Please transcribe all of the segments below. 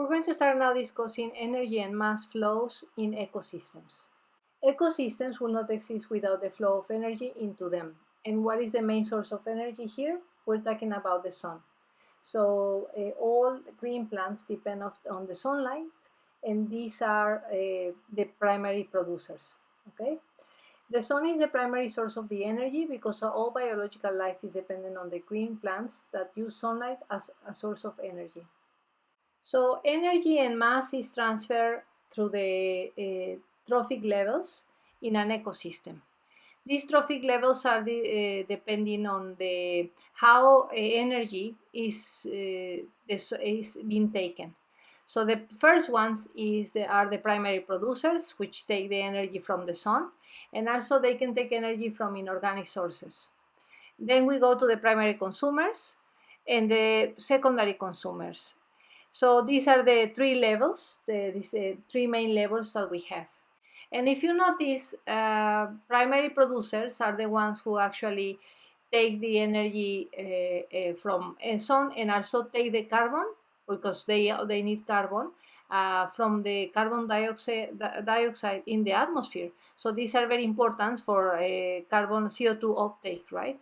We're going to start now discussing energy and mass flows in ecosystems. Ecosystems will not exist without the flow of energy into them. And what is the main source of energy here? We're talking about the sun. So all green plants depend on the sunlight, and these are the primary producers. Okay, the sun is the primary source of the energy because all biological life is dependent on the green plants that use sunlight as a source of energy. So energy and mass is transferred through the trophic levels in an ecosystem. These trophic levels are depending on how energy is being taken. So the first ones are the primary producers, which take the energy from the sun, and also they can take energy from inorganic sources. Then we go to the primary consumers and the secondary consumers. So these are the three levels, these three main levels that we have. And if you notice, primary producers are the ones who actually take the energy from sun and also take the carbon, because they need carbon from the carbon dioxide in the atmosphere. So these are very important for carbon CO2 uptake, right?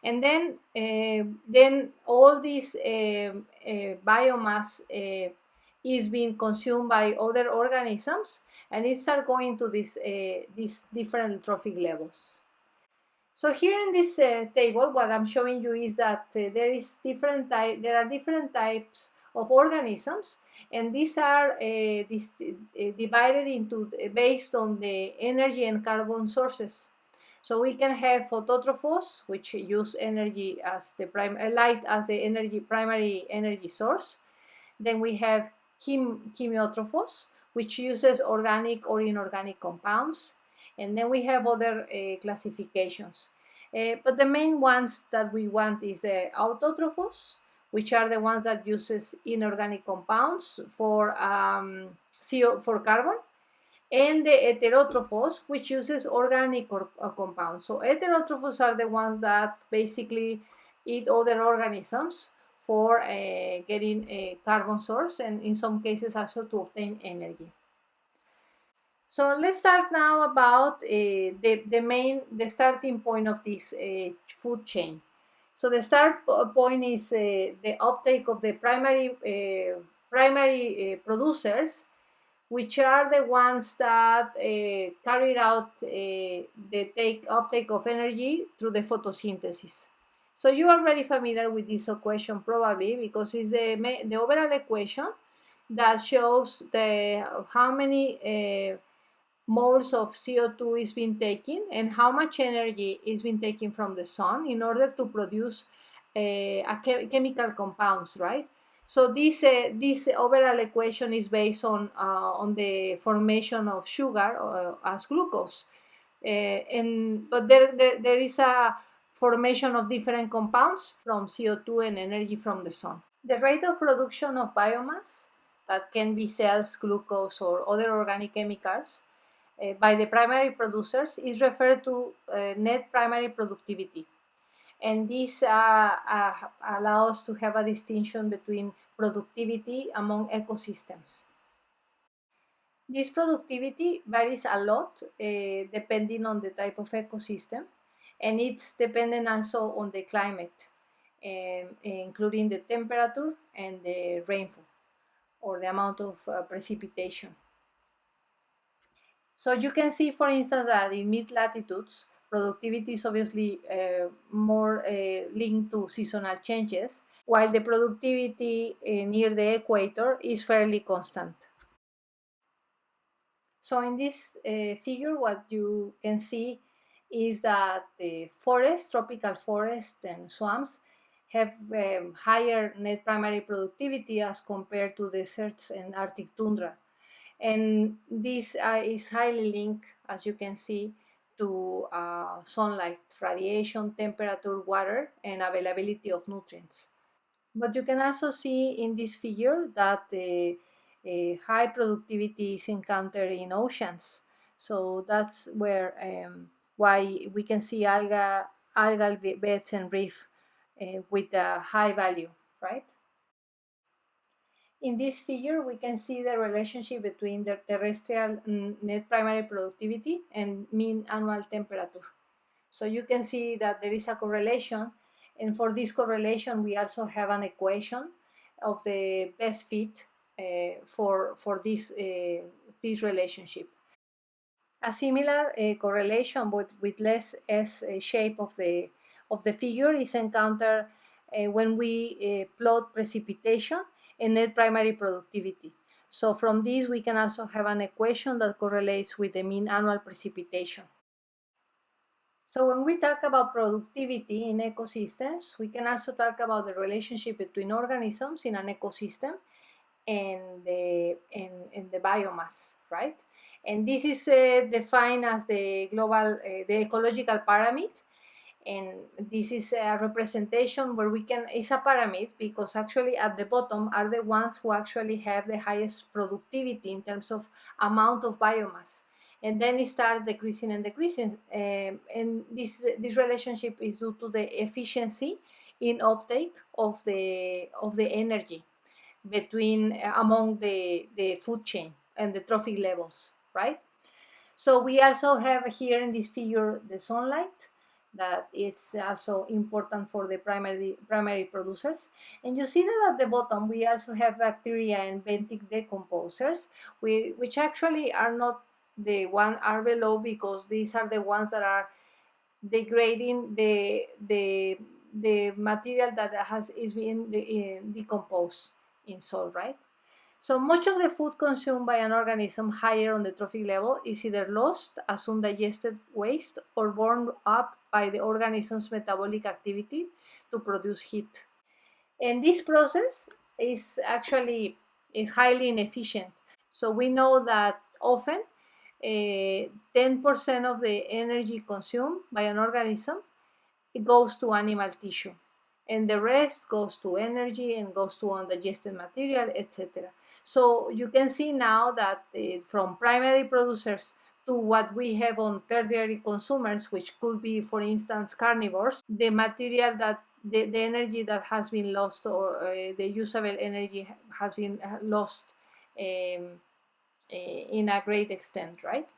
And then all this biomass is being consumed by other organisms, and it starts going to these different trophic levels. So here in this table, what I'm showing you is that there are different types of organisms, and these are divided into based on the energy and carbon sources. So we can have phototrophos, which use energy as the light as the primary energy source. Then we have chemiotrophos, which uses organic or inorganic compounds. And then we have other classifications. But the main ones that we want is autotrophos, which are the ones that uses inorganic compounds for carbon, and the heterotrophos, which uses organic compounds. So heterotrophos are the ones that basically eat other organisms for getting a carbon source, and in some cases also to obtain energy. So let's start now about the starting point of this food chain. So the start point is the uptake of the primary producers, which are the ones that carried out the uptake of energy through the photosynthesis. So you are very familiar with this equation probably, because it's the overall equation that shows how many moles of CO2 is being taken and how much energy is being taken from the sun in order to produce chemical compounds, right? So this overall equation is based on the formation of sugar as glucose, but there is a formation of different compounds from CO2 and energy from the sun. The rate of production of biomass, that can be cells, glucose, or other organic chemicals, by the primary producers is referred to net primary productivity. And this allows to have a distinction between productivity among ecosystems. This productivity varies a lot depending on the type of ecosystem, and it's dependent also on the climate, including the temperature and the rainfall, or the amount of precipitation. So you can see, for instance, that in mid-latitudes, productivity is obviously more linked to seasonal changes, while the productivity near the equator is fairly constant. So in this figure, what you can see is that the forests, tropical forests and swamps, have higher net primary productivity as compared to deserts and Arctic tundra. And this is highly linked, as you can see, to sunlight, radiation, temperature, water, and availability of nutrients. But you can also see in this figure that the high productivity is encountered in oceans. So that's where why we can see algal beds and reef with a high value, right? In this figure, we can see the relationship between the terrestrial net primary productivity and mean annual temperature. So you can see that there is a correlation, and for this correlation, we also have an equation of the best fit for this relationship. A similar correlation with less S shape of the figure is encountered when we plot precipitation and net primary productivity. So from this, we can also have an equation that correlates with the mean annual precipitation. So when we talk about productivity in ecosystems, we can also talk about the relationship between organisms in an ecosystem and the biomass, right? And this is defined as the global, the ecological pyramid. And this is a representation where we can, it's a pyramid because actually at the bottom are the ones who actually have the highest productivity in terms of amount of biomass. And then it starts decreasing and decreasing. And this relationship is due to the efficiency in uptake of the energy between among the food chain and the trophic levels, right? So we also have here in this figure the sunlight, that it's also important for the primary producers. And you see that at the bottom we also have bacteria and benthic decomposers, which actually are not the one are below, because these are the ones that are degrading the material that is being decomposed in soil, right? So much of the food consumed by an organism higher on the trophic level is either lost as undigested waste or burned up by the organism's metabolic activity to produce heat. And this process is actually highly inefficient. So we know that often 10% of the energy consumed by an organism, it goes to animal tissue, and the rest goes to energy and goes to undigested material, etc. So you can see now that from primary producers to what we have on tertiary consumers, which could be, for instance, carnivores, the material that the energy that has been lost, or the usable energy has been lost in a great extent, right?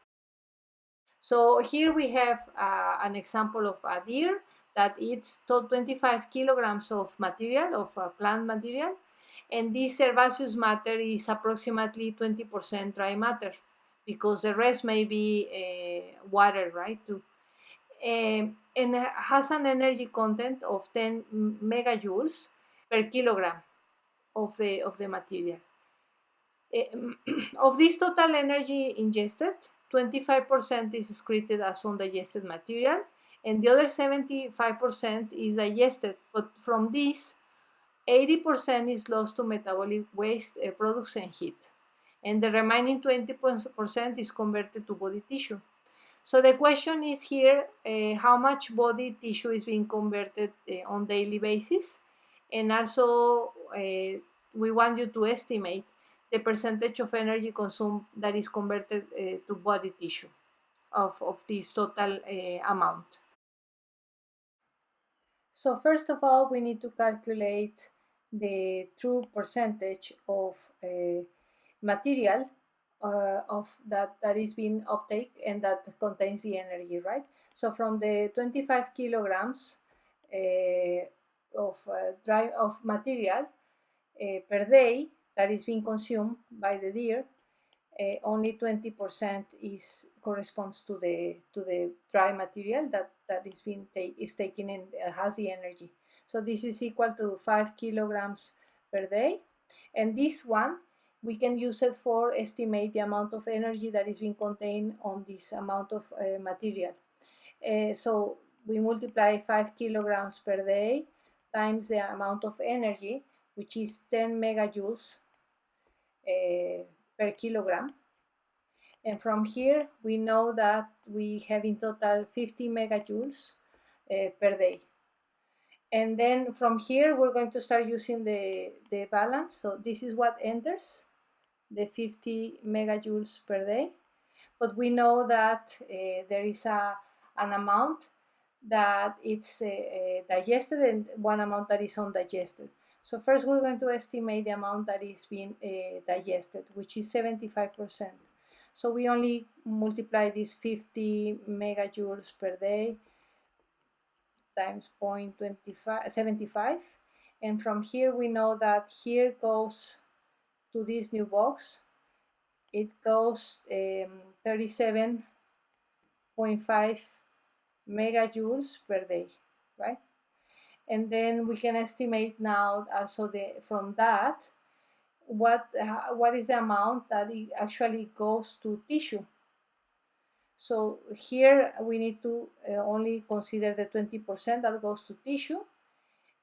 So here we have an example of a deer that eats 25 kilograms of material, of plant material, and this herbaceous matter is approximately 20% dry matter, because the rest may be water, right, too. And has an energy content of 10 megajoules per kilogram of the material. Of this total energy ingested, 25% is excreted as undigested material, and the other 75% is digested. But from this, 80% is lost to metabolic waste products and heat, and the remaining 20% is converted to body tissue. So the question is here, how much body tissue is being converted on daily basis, and also we want you to estimate the percentage of energy consumed that is converted to body tissue of this total amount. So first of all, we need to calculate the true percentage of material of that is being uptake and that contains the energy, right? So from the 25 kilograms of material per day that is being consumed by the deer, only 20% corresponds to the dry material that is taken and has the energy. So this is equal to 5 kilograms per day, and this one we can use it for estimate the amount of energy that is being contained on this amount of material. So we multiply 5 kilograms per day times the amount of energy, which is 10 megajoules per kilogram. And from here, we know that we have in total 50 megajoules per day. And then from here, we're going to start using the balance. So this is what enters, the 50 megajoules per day. But we know that there is an amount that it's digested and one amount that is undigested. So first we're going to estimate the amount that is being digested, which is 75%. So we only multiply this 50 megajoules per day times 0.75, and from here we know that here goes to this new box, it goes 37.5 megajoules per day, right? And then we can estimate now also from that what is the amount that it actually goes to tissue. So here we need to only consider the 20% that goes to tissue,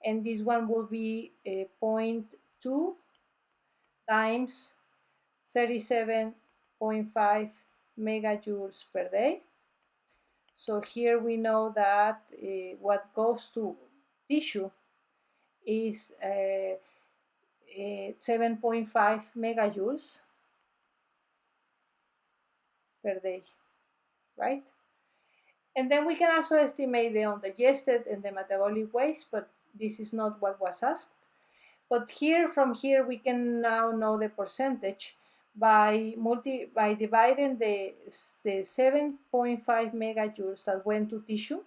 and this one will be 0.2 times 37.5 megajoules per day. So here we know that what goes to tissue is 7.5 megajoules per day, right? And then we can also estimate the undigested and the metabolic waste, but this is not what was asked. But from here, we can now know the percentage by dividing the 7.5 megajoules that went to tissue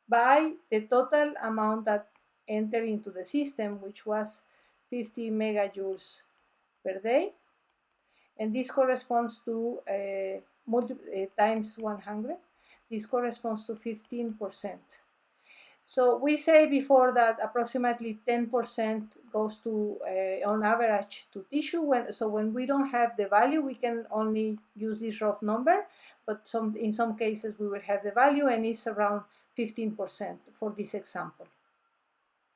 by the total amount that entered into the system, which was 50 megajoules per day. And this corresponds to times 100. This corresponds to 15%. So we say before that approximately 10% goes to, on average, to tissue. When we don't have the value, we can only use this rough number. But in some cases, we will have the value, and it's around 15% for this example.